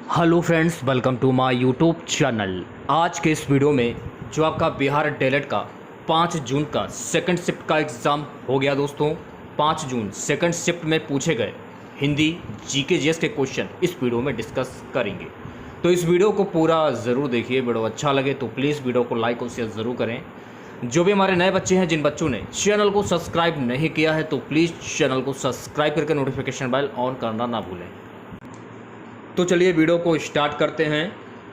Hello friends, welcome to my YouTube channel. आज के इस वीडियो में जो आपका बिहार डीएलएड का 5 जून का सेकंड शिफ्ट का एग्ज़ाम हो गया दोस्तों। 5 जून सेकंड शिफ्ट में पूछे गए हिंदी जीके जीएस के क्वेश्चन इस वीडियो में डिस्कस करेंगे। तो इस वीडियो को पूरा ज़रूर देखिए। वीडियो अच्छा लगे तो प्लीज़ वीडियो को लाइक और शेयर ज़रूर करें। जो भी हमारे नए बच्चे हैं, जिन बच्चों ने चैनल को सब्सक्राइब नहीं किया है तो प्लीज़ चैनल को सब्सक्राइब करके नोटिफिकेशन बेल ऑन करना ना भूलें। तो चलिए वीडियो को स्टार्ट करते हैं।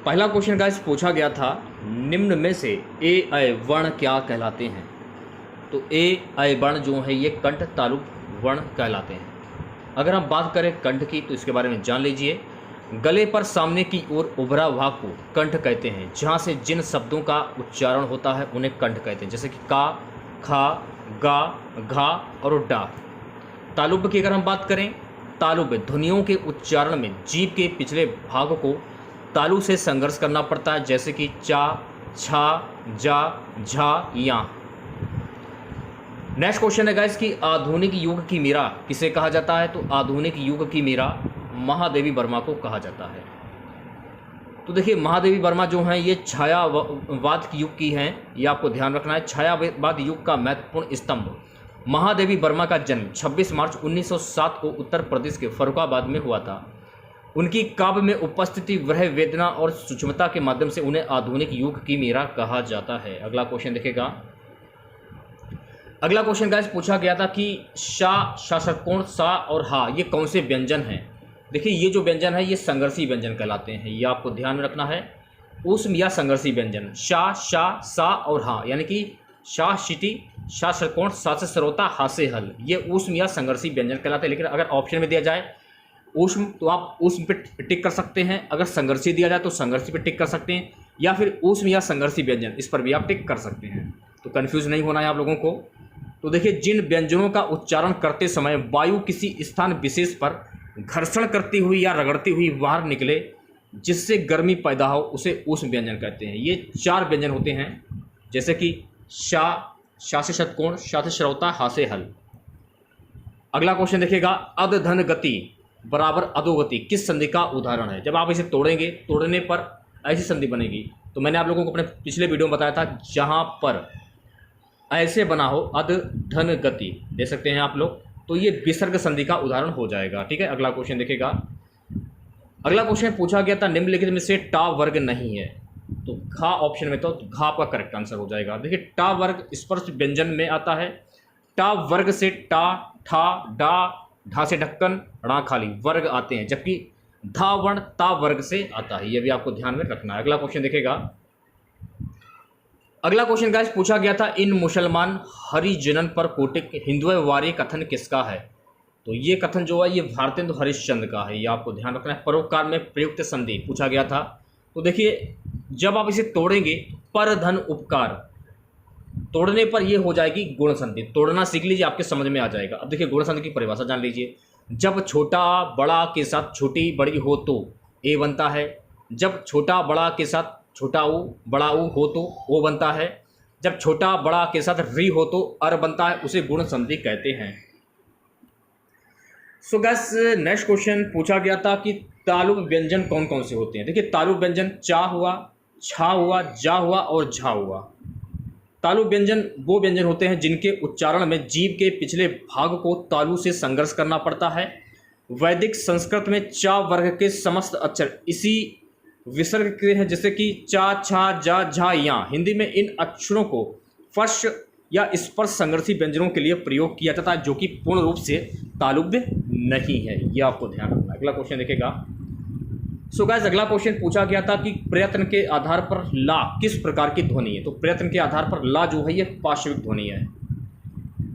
पहला क्वेश्चन गाइस पूछा गया था, निम्न में से ए अय वर्ण क्या कहलाते हैं। तो ए अय वर्ण जो है ये कंठ तालुक वर्ण कहलाते हैं। अगर हम बात करें कंठ की तो इसके बारे में जान लीजिए। गले पर सामने की ओर उभरा भाग को कंठ कहते हैं, जहाँ से जिन शब्दों का उच्चारण होता है उन्हें कंठ कहते हैं, जैसे कि का, खा, गा, घा और डा। तालुब की अगर हम बात करें, तालुब ध्वनियों के उच्चारण में जीभ के पिछले भाग को तालु से संघर्ष करना पड़ता है, जैसे कि चा, छा, जा, झा, या। नेक्स्ट क्वेश्चन है गाइस कि आधुनिक युग की मीरा किसे कहा जाता है। तो आधुनिक युग की मीरा महादेवी वर्मा को कहा जाता है। तो देखिए, महादेवी वर्मा जो हैं ये छायावाद युग की हैं, ये आपको ध्यान रखना है। छायावाद युग का महत्वपूर्ण स्तंभ महादेवी वर्मा का जन्म 26 मार्च 1907 को उत्तर प्रदेश के फर्रुखाबाद में हुआ था। उनकी काव्य में उपस्थिति, वह वेदना और सूक्ष्मता के माध्यम से उन्हें आधुनिक युग की मीरा कहा जाता है। अगला क्वेश्चन देखेगा। अगला क्वेश्चन गाइस पूछा गया था कि शा, शासकोण, सा और हा ये कौन से व्यंजन हैं। देखिए, ये जो व्यंजन है ये संघर्षी व्यंजन कहलाते हैं, ये आपको ध्यान में रखना है। ऊष्म या संघर्षी व्यंजन शा, शा, सा और हा, यानी कि शा शिटी, शा षटकोण, सा से श्रोता, हा से हल, ये ऊष्म या संघर्षी व्यंजन कहलाते हैं। लेकिन अगर ऑप्शन में दिया जाए ऊष्म तो आप ऊष्म पे टिक कर सकते हैं, अगर संघर्षी दिया जाए तो संघर्षी पे टिक कर सकते हैं, या फिर ऊष्म या संघर्षी व्यंजन इस पर भी आप टिक कर सकते हैं। तो कन्फ्यूज नहीं होना है आप लोगों को। तो देखिए, जिन व्यंजनों का उच्चारण करते समय वायु किसी स्थान विशेष पर घर्षण करती हुई या रगड़ती हुई बाहर निकले, जिससे गर्मी पैदा हो, उसे ऊष्म व्यंजन कहते हैं। ये 4 व्यंजन होते हैं, जैसे कि शा, शा से षटकोण, शा से श्रौता, हा से हल। अगला क्वेश्चन देखिएगा, अध धन गति बराबर अधोगति किस संधि का उदाहरण है। जब आप इसे तोड़ेंगे, तोड़ने पर ऐसी संधि बनेगी। तो मैंने आप लोगों को अपने पिछले वीडियो में बताया था, जहां पर ऐसे बना हो अध धन गति, दे सकते हैं आप लोग, तो ये विसर्ग संधि का उदाहरण हो जाएगा। ठीक है, अगला क्वेश्चन देखिएगा। अगला क्वेश्चन पूछा गया था, निम्नलिखित में से टा वर्ग नहीं है। तो घा ऑप्शन में, तो घा आपका करेक्ट आंसर हो जाएगा। देखिए, टा वर्ग स्पर्श व्यंजन में आता है। टा वर्ग से टा, ठा, डा, ढा से ढक्कन, णा खाली वर्ग आते हैं, जबकि धा वर्ण ता वर्ग से आता है। यह भी आपको ध्यान में रखना है। अगला क्वेश्चन देखेगा। अगला क्वेश्चन गाइस पूछा गया था, इन मुसलमान हरिजनन पर कोटिक हिंदुवार्य कथन किसका है। तो ये कथन जो है ये भारतेंदु हरिश्चंद्र का है, ये आपको ध्यान रखना है। परोपकार में प्रयुक्त संधि पूछा गया था। तो देखिए, जब आप इसे तोड़ेंगे, पर धन उपकार, तोड़ने पर यह हो जाएगी गुण संधि। तोड़ना सीख लीजिए, आपके समझ में आ जाएगा। अब देखिए, गुण संधि की परिभाषा जान लीजिए। जब छोटा बड़ा के साथ छोटी बड़ी हो तो ए बनता है। जब छोटा बड़ा के साथ छोटा ऊ बड़ा ऊ हो तो ओ बनता है। जब छोटा बड़ा के साथ री हो तो अर बनता है, उसे गुण संधि कहते हैं। सो गाइस, नेक्स्ट क्वेश्चन पूछा गया था कि तालुब व्यंजन कौन कौन से होते हैं। देखिए, तालुब व्यंजन चा हुआ, छा हुआ, जा हुआ और झा हुआ। तालु व्यंजन वो व्यंजन होते हैं जिनके उच्चारण में जीभ के पिछले भाग को तालु से संघर्ष करना पड़ता है। वैदिक संस्कृत में चा वर्ग के समस्त अक्षर इसी विसर्ग के हैं, जैसे कि चा, छा, जा, झा, या। हिंदी में इन अक्षरों को फर्श या स्पर्श संघर्षी व्यंजनों के लिए प्रयोग किया जाता है, जो कि पूर्ण रूप से तालुब्य नहीं है। यह आपको ध्यान रखना है। अगला क्वेश्चन देखेगा। सो गाइस, अगला क्वेश्चन पूछा गया था कि प्रयत्न के आधार पर ला किस प्रकार की ध्वनि है। तो प्रयत्न के आधार पर ला जो है ये पार्श्विक ध्वनि है।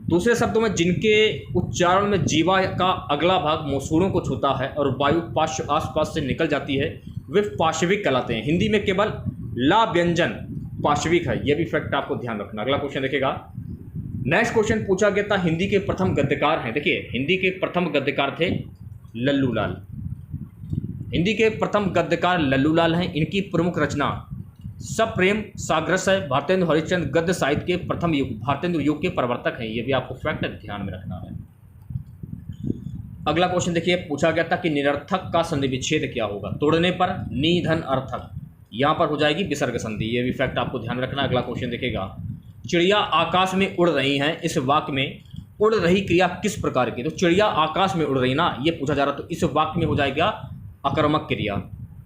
दूसरे शब्दों में, जिनके उच्चारण में जीवा का अगला भाग मसूड़ों को छूता है और वायु पार्श्व आसपास से निकल जाती है, वे पार्श्विक कहलाते हैं। हिंदी में केवल ला व्यंजन पार्श्विक है, यह भी फैक्ट आपको ध्यान रखना। अगला क्वेश्चन देखेगा। नेक्स्ट क्वेश्चन पूछा गया था, हिंदी के प्रथम गद्यकार हैं। देखिए, हिंदी के प्रथम गद्यकार थे लल्लू लाल। हिंदी के प्रथम गद्यकार लल्लू लाल हैं। इनकी प्रमुख रचना सप्रेम साग्रस है। भारतेंदु हरिश्चंद्र गद्य साहित्य के प्रथम युग भारतेंदु युग के प्रवर्तक हैं। ये भी आपको फैक्ट ध्यान में रखना है। अगला क्वेश्चन देखिए, पूछा गया था कि निरर्थक का संधि विच्छेद क्या होगा। तोड़ने पर नी धन अर्थक, यहाँ पर हो जाएगी विसर्ग संधि। ये भी फैक्ट आपको ध्यान रखना। अगला क्वेश्चन देखिएगा, चिड़िया आकाश में उड़ रही हैं, इस वाक्य में उड़ रही क्रिया किस प्रकार की। तो चिड़िया आकाश में उड़ रही ना, ये पूछा जा रहा, तो इस वाक्य में हो जाएगा आक्रामक क्रिया।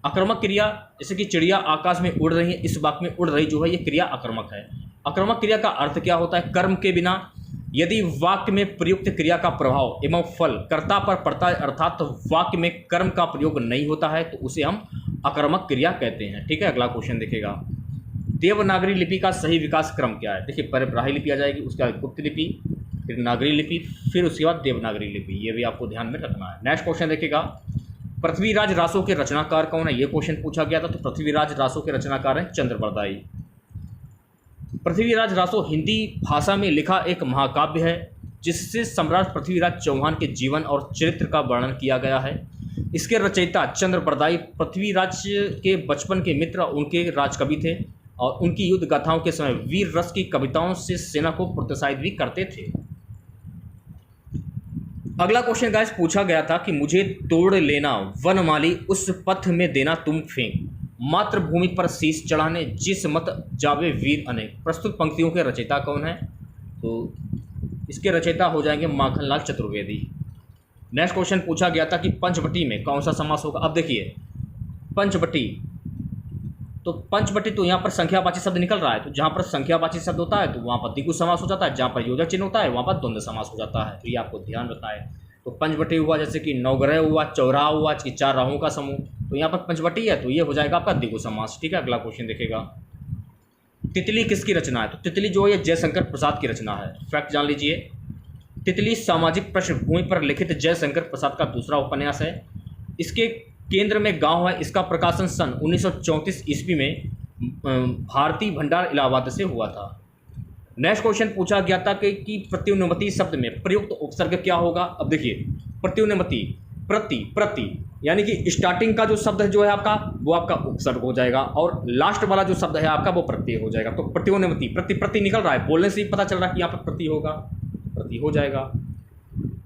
आक्रामक क्रिया, जैसे कि चिड़िया आकाश में उड़ रही है, इस वाक्य में उड़ रही जो है ये क्रिया आक्रामक है। आक्रामक क्रिया का अर्थ क्या होता है, कर्म के बिना यदि वाक्य में प्रयुक्त क्रिया का प्रभाव एवं फल कर्ता पर पड़ता है, अर्थात तो वाक्य में कर्म का प्रयोग नहीं होता है, तो उसे हम आक्रामक क्रिया कहते हैं। ठीक है, अगला क्वेश्चन देखिएगा, देवनागरी लिपि का सही विकास क्रम क्या है। देखिए, पहले ब्राह्मी लिपि आ जाएगी, उसके बाद गुप्त लिपि, फिर नागरी लिपि, फिर उसके बाद देवनागरी लिपि। ये भी आपको ध्यान में रखना है। नेक्स्ट क्वेश्चन देखिएगा, पृथ्वीराज रासो के रचनाकार कौन है। ये क्वेश्चन पूछा गया था। तो पृथ्वीराज रासो के रचनाकार हैं चंद्रबरदाई। पृथ्वीराज रासो हिंदी भाषा में लिखा एक महाकाव्य है, जिससे सम्राट पृथ्वीराज चौहान के जीवन और चरित्र का वर्णन किया गया है। इसके रचयिता चंद्रबरदाई पृथ्वीराज के बचपन के मित्र, उनके राजकवि थे और उनकी युद्ध गाथाओं के समय वीर रस की कविताओं से सेना को प्रोत्साहित भी करते थे। अगला क्वेश्चन गाइस पूछा गया था कि मुझे तोड़ लेना वनमाली, उस पथ में देना तुम फेंक, मातृभूमि पर शीश चढ़ाने जिस मत जावे वीर अनेक। प्रस्तुत पंक्तियों के रचयिता कौन है। तो इसके रचयिता हो जाएंगे माखनलाल चतुर्वेदी। नेक्स्ट क्वेश्चन पूछा गया था कि पंचवटी में कौन सा समास होगा। अब देखिए, पंचवटी, तो पंचवटी तो यहाँ पर संख्यावाची शब्द निकल रहा है, तो जहाँ पर संख्यावाची शब्द होता है तो वहाँ पर द्विगु समास हो जाता है, जहाँ पर योजक चिन्ह होता है वहाँ पर द्वंद्व समास हो जाता है। तो ये आपको ध्यान रखना है। तो पंचवटी हुआ, जैसे कि नवग्रह हुआ, चौराहा हुआ, कि चार राहों का समूह, तो यहाँ पर पंचवटी है, तो ये हो जाएगा आपका द्विगु समास। ठीक है, अगला क्वेश्चन देखिएगा, तितली किसकी रचना है। तो तितली जो है जयशंकर प्रसाद की रचना है। फैक्ट जान लीजिए, तितली सामाजिक पृष्ठभूमि पर लिखित जयशंकर प्रसाद का दूसरा उपन्यास है। इसके केंद्र में गांव है। इसका प्रकाशन सन 1934 ईस्वी में भारती भंडार इलाहाबाद से हुआ था। नेक्स्ट क्वेश्चन पूछा गया था कि प्रत्युन्नति शब्द में प्रयुक्त उपसर्ग क्या होगा। अब देखिए, प्रत्युन्नति, प्रति यानी कि स्टार्टिंग का जो शब्द जो है आपका, वो आपका उपसर्ग हो जाएगा, और लास्ट वाला जो शब्द है आपका वो प्रत्यय हो जाएगा। तो प्रत्युन्नति, प्रति निकल रहा है, बोलने से ही पता चल रहा है कि यहाँ पर प्रति होगा, प्रति हो जाएगा।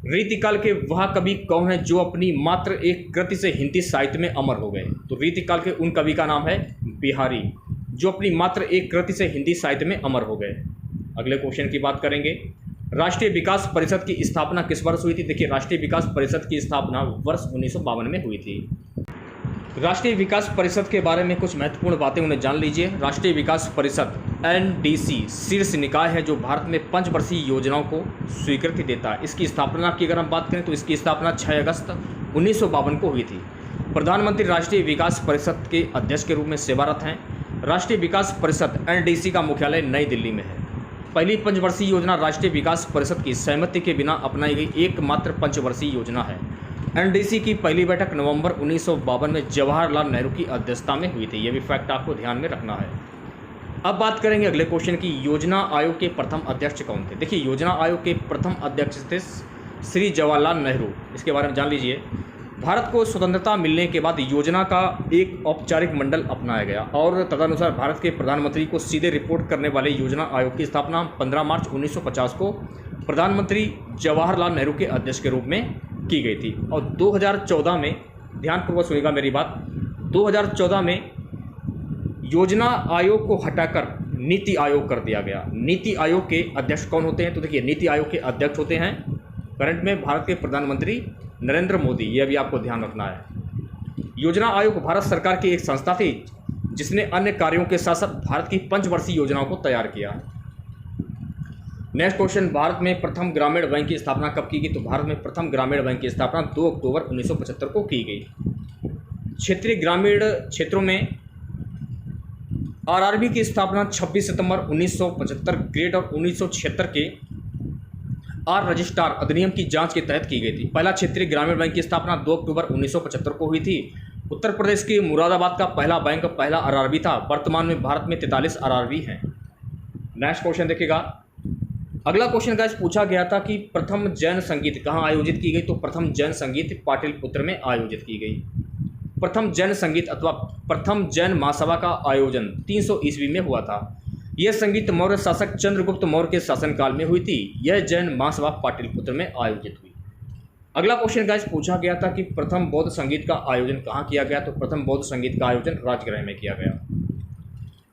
रीतिकाल के वह कवि कौन है जो अपनी मात्र एक कृति से हिंदी साहित्य में अमर हो गए। तो रीतिकाल के उन कवि का नाम है बिहारी, जो अपनी मात्र एक कृति से हिंदी साहित्य में अमर हो गए। अगले क्वेश्चन की बात करेंगे, राष्ट्रीय विकास परिषद की स्थापना किस वर्ष हुई थी। देखिए, राष्ट्रीय विकास परिषद की स्थापना वर्ष 1952 में हुई थी। राष्ट्रीय विकास परिषद के बारे में कुछ महत्वपूर्ण बातें उन्हें जान लीजिए। राष्ट्रीय विकास परिषद NDC शीर्ष निकाय है जो भारत में पंचवर्षीय योजनाओं को स्वीकृति देता है। इसकी स्थापना की अगर हम बात करें तो इसकी स्थापना 6 अगस्त 1952 को हुई थी। प्रधानमंत्री राष्ट्रीय विकास परिषद के अध्यक्ष के रूप में सेवारत हैं। राष्ट्रीय विकास परिषद NDC का मुख्यालय नई दिल्ली में है। पहली पंचवर्षीय योजना राष्ट्रीय विकास परिषद की सहमति के बिना अपनाई गई एकमात्र पंचवर्षीय योजना है। NDC की पहली बैठक नवंबर 1952 में जवाहरलाल नेहरू की अध्यक्षता में हुई थी। यह भी फैक्ट आपको ध्यान में रखना है। अब बात करेंगे अगले क्वेश्चन की, योजना आयोग के प्रथम अध्यक्ष कौन थे। देखिए, योजना आयोग के प्रथम अध्यक्ष थे श्री जवाहरलाल नेहरू। इसके बारे में जान लीजिए। भारत को स्वतंत्रता मिलने के बाद योजना का एक औपचारिक मंडल अपनाया गया और तदनुसार भारत के प्रधानमंत्री को सीधे रिपोर्ट करने वाले योजना आयोग की स्थापना 15 मार्च 1950 को प्रधानमंत्री जवाहरलाल नेहरू के अध्यक्ष के रूप में की गई थी। और 2014 में, ध्यानपूर्वक सुनिएगा मेरी बात, 2014 में योजना आयोग को हटाकर नीति आयोग कर दिया गया। नीति आयोग के अध्यक्ष कौन होते हैं। तो देखिए, नीति आयोग के अध्यक्ष होते हैं करंट में भारत के प्रधानमंत्री नरेंद्र मोदी। यह भी आपको ध्यान रखना है। योजना आयोग भारत सरकार की एक संस्था थी जिसने अन्य कार्यों के साथ साथ भारत की पंचवर्षीय योजनाओं को तैयार किया। नेक्स्ट क्वेश्चन, भारत में प्रथम ग्रामीण बैंक की स्थापना कब की गई। तो भारत में प्रथम ग्रामीण बैंक की स्थापना 2 अक्टूबर 1975 को की गई। क्षेत्रीय ग्रामीण क्षेत्रों में RRB की स्थापना 26 सितंबर 1975 ग्रेड और 1976 के आर रजिस्ट्रार अधिनियम की जांच के तहत की गई थी। पहला क्षेत्रीय ग्रामीण बैंक की स्थापना 2 अक्टूबर 1975 को हुई थी। उत्तर प्रदेश के मुरादाबाद का पहला बैंक पहला RRB था। वर्तमान में भारत में 43 RRB हैं। नेक्स्ट क्वेश्चन देखिएगा। अगला क्वेश्चन गाइस पूछा गया था कि प्रथम जैन संगीत कहाँ आयोजित की गई। तो प्रथम जैन संगीत पाटलिपुत्र में आयोजित की गई। प्रथम जैन संगीत अथवा प्रथम जैन महासभा का आयोजन 300 ईस्वी में हुआ था। यह संगीत मौर्य शासक चंद्रगुप्त मौर्य के शासनकाल में हुई थी। यह जैन महासभा पाटलिपुत्र में आयोजित हुई। अगला क्वेश्चन गाइस पूछा गया था कि प्रथम बौद्ध संगीत का आयोजन कहाँ किया गया, तो प्रथम बौद्ध संगीत का आयोजन राजगृह में किया गया।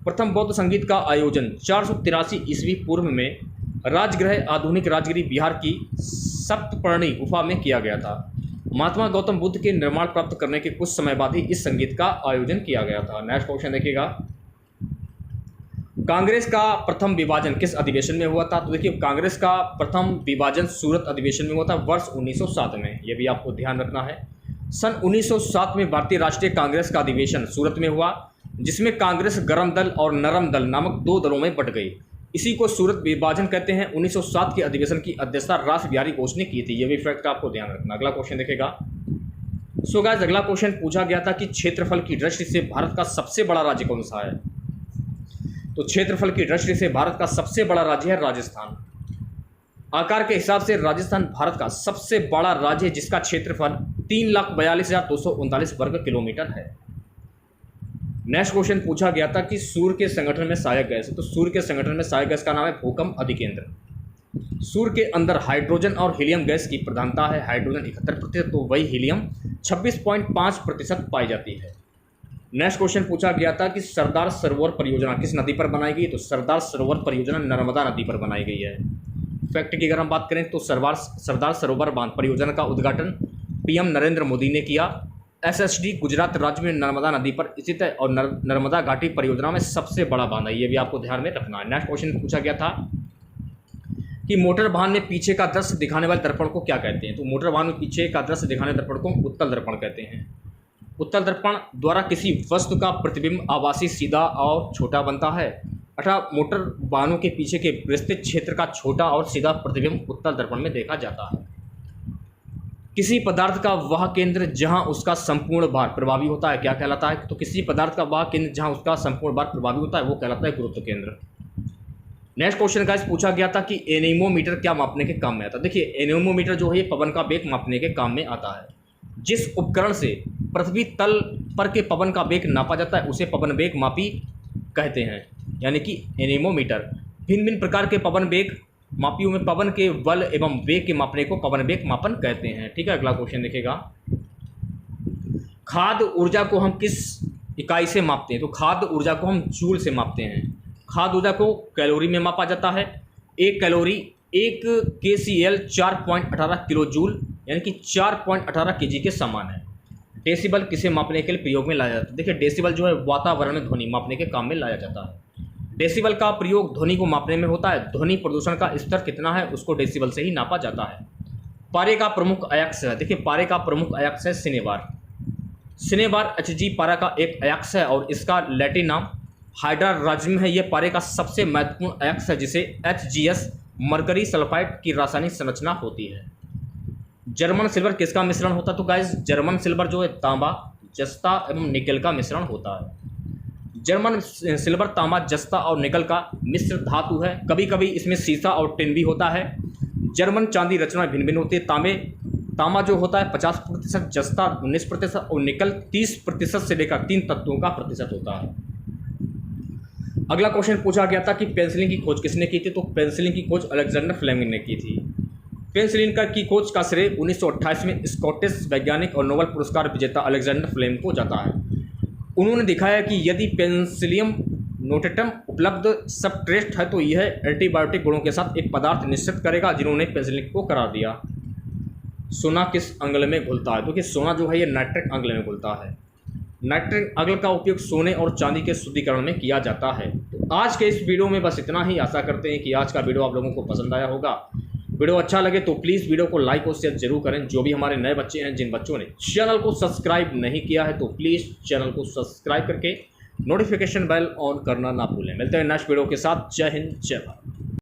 प्रथम बौद्ध संगीत का आयोजन 483 ईस्वी पूर्व में राजगृह आधुनिक राजगिरी बिहार की सप्तपर्णी गुफा में किया गया था। महात्मा गौतम बुद्ध के निर्माण प्राप्त करने के कुछ समय बाद ही इस संगीत का आयोजन किया गया था। नेक्स्ट क्वेश्चन देखिएगा, कांग्रेस का प्रथम विभाजन किस अधिवेशन में हुआ था, तो देखिए कांग्रेस का प्रथम विभाजन सूरत अधिवेशन में हुआ था वर्ष 1907 में, यह भी आपको ध्यान रखना है। सन 1907 में भारतीय राष्ट्रीय कांग्रेस का अधिवेशन सूरत में हुआ, जिसमें कांग्रेस गरम दल और नरम दल नामक दो दलों में बंट गई। इसी को सूरत विभाजन कहते हैं। 1907 के अधिवेशन की अध्यक्षता रास बिहारी घोष ने की थी, यह भी फैक्ट आपको ध्यान रखना। अगला क्वेश्चन देखेगा। सो गाइस अगला क्वेश्चन पूछा गया था कि क्षेत्रफल की दृष्टि से भारत का सबसे बड़ा राज्य कौन सा है, तो क्षेत्रफल की दृष्टि से भारत का सबसे बड़ा राज्य है राजस्थान। आकार के हिसाब से राजस्थान भारत का सबसे बड़ा राज्य है, जिसका क्षेत्रफल 3,42,239 वर्ग किलोमीटर है। नेक्स्ट क्वेश्चन पूछा गया था कि सूर्य के संगठन में सहायक गैस, तो सूर्य के संगठन में सहायक गैस का नाम है भूकंप अधिकेंद्र। सूर्य के अंदर हाइड्रोजन और हीलियम गैस की प्रधानता है, हाइड्रोजन 71%, तो वही हीलियम 26.5% पाई जाती है। नेक्स्ट क्वेश्चन पूछा गया था कि सरदार सरोवर परियोजना किस नदी पर बनाई गई, तो सरदार सरोवर परियोजना नर्मदा नदी पर बनाई गई है। फैक्ट की अगर हम बात करें तो सरदार सरोवर बांध परियोजना का उद्घाटन पीएम नरेंद्र मोदी ने किया। एसएसडी गुजरात राज्य में नर्मदा नदी पर स्थित है और नर्मदा घाटी परियोजना में सबसे बड़ा बांध है, ये भी आपको ध्यान में रखना है। नेक्स्ट क्वेश्चन पूछा गया था कि मोटर वाहन में पीछे का दृश्य दिखाने वाले दर्पण को क्या कहते हैं, तो मोटर वाहन में पीछे का दृश्य दिखाने दर्पण को उत्तल दर्पण कहते हैं। उत्तल दर्पण द्वारा किसी वस्तु का प्रतिबिंब आभासी सीधा और छोटा बनता है, अर्थात मोटर वाहनों के पीछे के विस्तृत क्षेत्र का छोटा और सीधा प्रतिबिंब उत्तल दर्पण में देखा जाता है। किसी पदार्थ का वह केंद्र जहां उसका संपूर्ण भार प्रभावी होता है क्या कहलाता है, तो किसी पदार्थ का वह केंद्र जहां उसका संपूर्ण भार प्रभावी होता है वो कहलाता है गुरुत्व केंद्र। नेक्स्ट क्वेश्चन गाइस पूछा गया था कि एनेमोमीटर क्या मापने के काम में आता है। देखिए एनेमोमीटर जो है ये पवन का वेग मापने के काम में आता है। जिस उपकरण से पृथ्वी तल पर के पवन का वेग नापा जाता है उसे पवन वेग मापी कहते हैं, यानी कि एनेमोमीटर। भिन्न भिन्न प्रकार के पवन वेग मापियों में पवन के बल एवं वेग के मापने को पवन वेग मापन कहते हैं। ठीक है, अगला क्वेश्चन देखेगा। खाद्य ऊर्जा को हम किस इकाई से मापते हैं, तो खाद्य ऊर्जा को हम जूल से मापते हैं। खाद्य ऊर्जा को कैलोरी में मापा जाता है। एक कैलोरी 1 KCl 4.18 किलो जूल यानी कि 4.18 kg के समान है। डेसिबल किसे मापने के लिए प्रयोग में लाया जाता है, देखिए डेसिबल जो है वातावरण में ध्वनि मापने के काम में लाया जाता है। डेसिबल का प्रयोग ध्वनि को मापने में होता है। ध्वनि प्रदूषण का स्तर कितना है उसको डेसिबल से ही नापा जाता है। पारे का प्रमुख अयस्क है, देखिए पारे का प्रमुख अयस्क है सिनेबार। सिनेबार Hg पारा का एक अयस्क है और इसका लैटिन नाम हाइड्रारजिम है। यह पारे का सबसे महत्वपूर्ण अयस्क है जिसे HGS मरकरी सल्फाइड की रासायनिक संरचना होती है। जर्मन सिल्वर किसका मिश्रण होता है, तो गाइस जर्मन सिल्वर जो है तांबा, जस्ता एवं निकल का मिश्रण होता है। जर्मन सिल्वर तांबा, जस्ता और निकल का मिश्र धातु है। कभी कभी इसमें सीसा और टिन भी होता है। जर्मन चांदी रचना भिन्न भिन्न होती है। तांबा जो होता है 50%, जस्ता 19% और निकल 30% से लेकर 3 तत्वों का प्रतिशत होता है। अगला क्वेश्चन पूछा गया था कि पेंसिलिन की खोज किसने की थी, तो पेंसिलिन की खोज अलेक्जेंडर फ्लेमिंग ने की थी। पेंसिलिन की खोज का श्रेय 1928 में स्कॉटिश वैज्ञानिक और नोबेल पुरस्कार विजेता अलेक्जेंडर फ्लेमिंग को जाता है। उन्होंने दिखाया कि यदि पेंसिलियम नोटेटम उपलब्ध सबस्ट्रेट है तो यह एंटीबायोटिक गुणों के साथ एक पदार्थ निश्चित करेगा, जिन्होंने पेंसिलिन को करार दिया। सोना किस अम्ल में घुलता है, क्योंकि सोना जो है ये नाइट्रिक अम्ल में घुलता है। नाइट्रिक अम्ल का उपयोग सोने और चांदी के शुद्धिकरण में किया जाता है। तो आज के इस वीडियो में बस इतना ही। आशा करते हैं कि आज का वीडियो आप लोगों को पसंद आया होगा। वीडियो अच्छा लगे तो प्लीज़ वीडियो को लाइक और शेयर जरूर करें। जो भी हमारे नए बच्चे हैं, जिन बच्चों ने चैनल को सब्सक्राइब नहीं किया है तो प्लीज़ चैनल को सब्सक्राइब करके नोटिफिकेशन बेल ऑन करना ना भूलें। मिलते हैं नेक्स्ट वीडियो के साथ। जय हिंद, जय भारत।